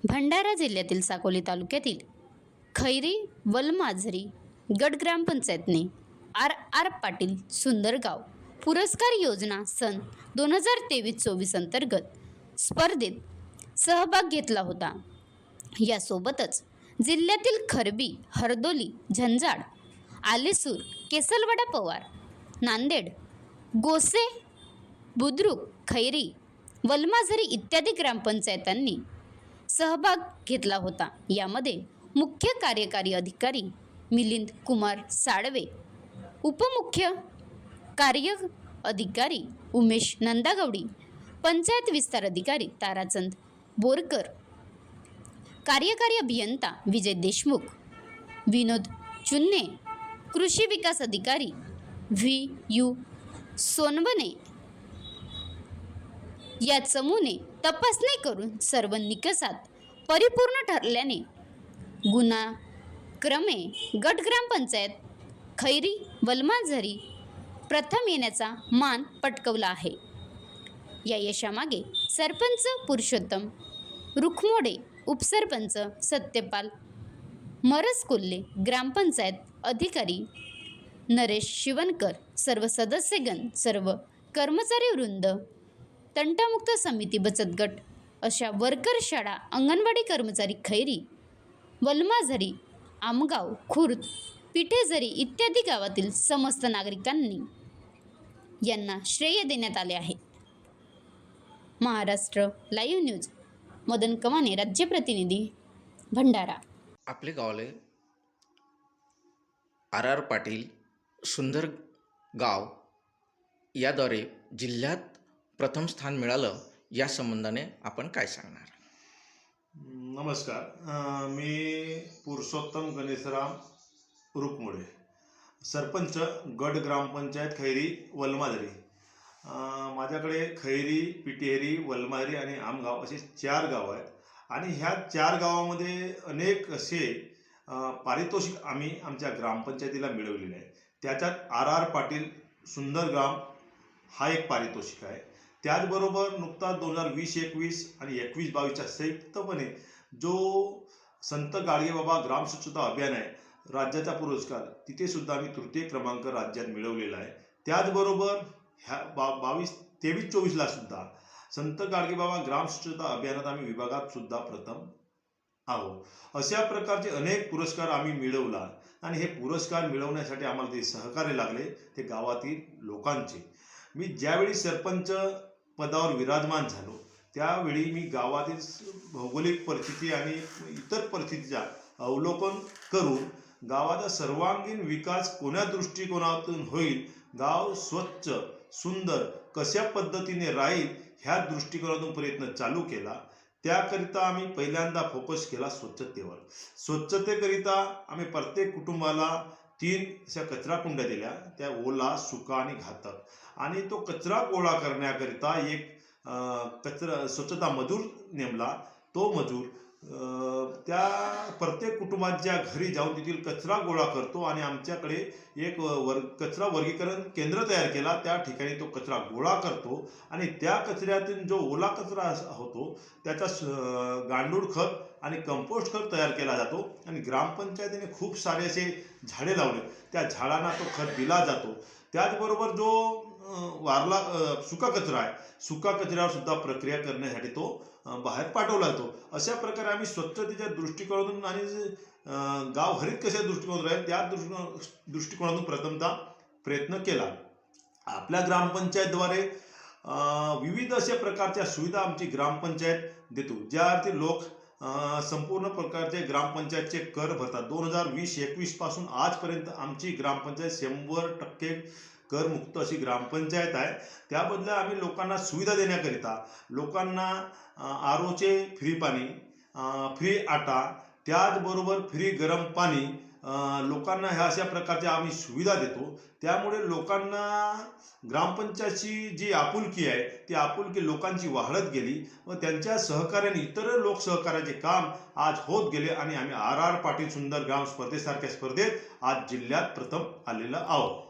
भंडारा जिल्ह्यातील साकोली तालुक्यातील खैरी वलमाझरी गट ग्रामपंचायतने आर आर पाटील सुंदर गाव पुरस्कार योजना सन 2023-24 अंतर्गत स्पर्धेत सहभाग घेतला होता। यासोबतच जिल्ह्यातील खरबी, हरदोली, झंजाड, आलेसूर, केसलवाडा, पवार, नांदेड, गोसे, बुद्रुक, खैरी, वलमाझरी इत्यादी ग्रामपंचायतांनी सहभाग घेतला होता। यामध्ये मुख्य कार्यकारी अधिकारी मिलिंद कुमार साळवे, उपमुख्य कार्य अधिकारी उमेश नंदागौडी, पंचायत विस्तार अधिकारी ताराचंद बोरकर, कार्यकारी अभियंता विजय देशमुख, विनोद चुन्ने, कृषी विकास अधिकारी VU सोनवणे या चमूने तपासणी करून सर्व निकषात परिपूर्ण ठरल्याने गुणाक्रमे गट ग्रामपंचायत खैरी वलमाझरी प्रथम येण्याचा मान पटकवला आहे। या यशामागे सरपंच पुरुषोत्तम रुखमोडे, उपसरपंच सत्यपाल मरसकोल्हे, ग्रामपंचायत अधिकारी नरेश शिवणकर, सर्व सदस्यगण, सर्व कर्मचारी वृंद, तंटामुक्त समिती, बचत गट अशा वर्कर, शाळा, अंगणवाडी कर्मचारी, खैरी, वलमाझरी, आमगाव, खुर्द, पिठेझरी इत्यादी गावातील समस्त नागरिकांनी यांना श्रेय देण्यात आले आहे। महाराष्ट्र लाईव्ह न्यूज, मदन कमाने, राज्य प्रतिनिधी, भंडारा। आपले गावले आर पाटील सुंदर गाव याद्वारे जिल्ह्यात प्रथम स्थान मिळालं, या संबंधाने आपण काय सांगणार? नमस्कार, मी पुरुषोत्तम गणेशराम रुखमोडे, सरपंच गट ग्रामपंचायत खैरी वलमाझरी। माझ्याकडे खैरी, पिटेहरी, वलमाझरी आणि आमगाव असे 4 गाव आहेत आणि ह्या 4 गावामध्ये अनेक असे पारितोषिक आम्ही आमच्या ग्रामपंचायतीला मिळवलेले आहे। त्याच्यात आर पाटील सुंदर ग्राम हा एक पारितोषिक आहे। त्याचबरोबर नुकताच 2020-21 आणि 21-22च्या संयुक्तपणे जो संत गाडगेबाबा ग्राम स्वच्छता अभियान आहे, राज्याचा पुरस्कार, तिथे सुद्धा आम्ही तृतीय क्रमांक राज्यात मिळवलेला आहे। त्याचबरोबर ह्या 23-24ला सुद्धा संत गाडगेबाबा ग्राम स्वच्छता अभियानात आम्ही विभागात सुद्धा प्रथम आहोत। अशा प्रकारचे अनेक पुरस्कार आम्ही मिळवला आणि हे पुरस्कार मिळवण्यासाठी आम्हाला ते सहकार्य लागले ते गावातील लोकांचे। मी ज्यावेळी सरपंच पदावर विराजमान झालो त्यावेळी मी गावातील भौगोलिक परिस्थिती आणि इतर परिस्थितीचा अवलोकन करून गावाचा सर्वांगीण विकास कोण्या दृष्टिकोनातून होईल, गाव स्वच्छ सुंदर कशा पद्धतीने राहील, ह्या दृष्टिकोनातून प्रयत्न चालू केला। त्याकरिता आम्ही पहिल्यांदा फोकस केला स्वच्छतेवर। स्वच्छतेकरिता आम्ही प्रत्येक कुटुंबाला 3 अशा कचरा कुंड्या दिल्या, त्या ओला, सुका आणि घातक। आणि तो कचरा गोळा करण्याकरिता एक स्वच्छता मजूर नेमला। तो मजूर त्या प्रत्येक कुटुंबाच्या घरी जाऊन तेथील कचरा गोळा करतो आणि आमच्याकडे एक कचरा वर्गीकरण केंद्र तयार केला। त्या ठिकाणी तो कचरा गोळा करतो आणि त्या कचऱ्यातून जो ओला कचरा होतो त्याचा गांडूळ खत आणि कंपोस्ट खत तयार केला जातो आणि ग्रामपंचायतीने खूप सारे असे झाडे लावले, त्या झाडांना तो खत दिला जातो। त्याचबरोबर जो वारला सुका कचरा आहे, सुका कचऱ्यावर सुद्धा प्रक्रिया करण्यासाठी तो बाहेर पाठवला जातो। अशा प्रकारे आम्ही स्वच्छतेच्या दृष्टिकोनातून आणि गाव हरित कशा दृष्टिकोनातून राहील त्या दृष्टिकोनातून प्रथमतः प्रयत्न केला। आपल्या ग्रामपंचायतद्वारे विविध अशा प्रकारच्या सुविधा आमची ग्रामपंचायत देतो, ज्यावरती लोक संपूर्ण प्रकारचे ग्रामपंचायतचे कर भरतात। 2020-21 पासून आजपर्यंत आमची ग्रामपंचायत 100% करमुक्त अशी ग्रामपंचायत आहे। त्याबद्दल आम्ही लोकांना सुविधा देण्याकरिता लोकांना ROचे फ्री पाणी, फ्री आटा, त्याचबरोबर फ्री गरम पाणी लोकांना ह्या अशा प्रकारच्या आम्ही सुविधा देतो। त्यामुळे लोकांना ग्रामपंचायतची जी आपुलकी आहे ती आपुलकी लोकांची वाढत गेली व त्यांच्या सहकार्याने इतर लोकसहकार्याचे काम आज होत गेले आणि आम्ही आर पाटील सुंदर ग्राम स्पर्धेसारख्या स्पर्धेत आज जिल्ह्यात प्रथम आलेलो आहोत।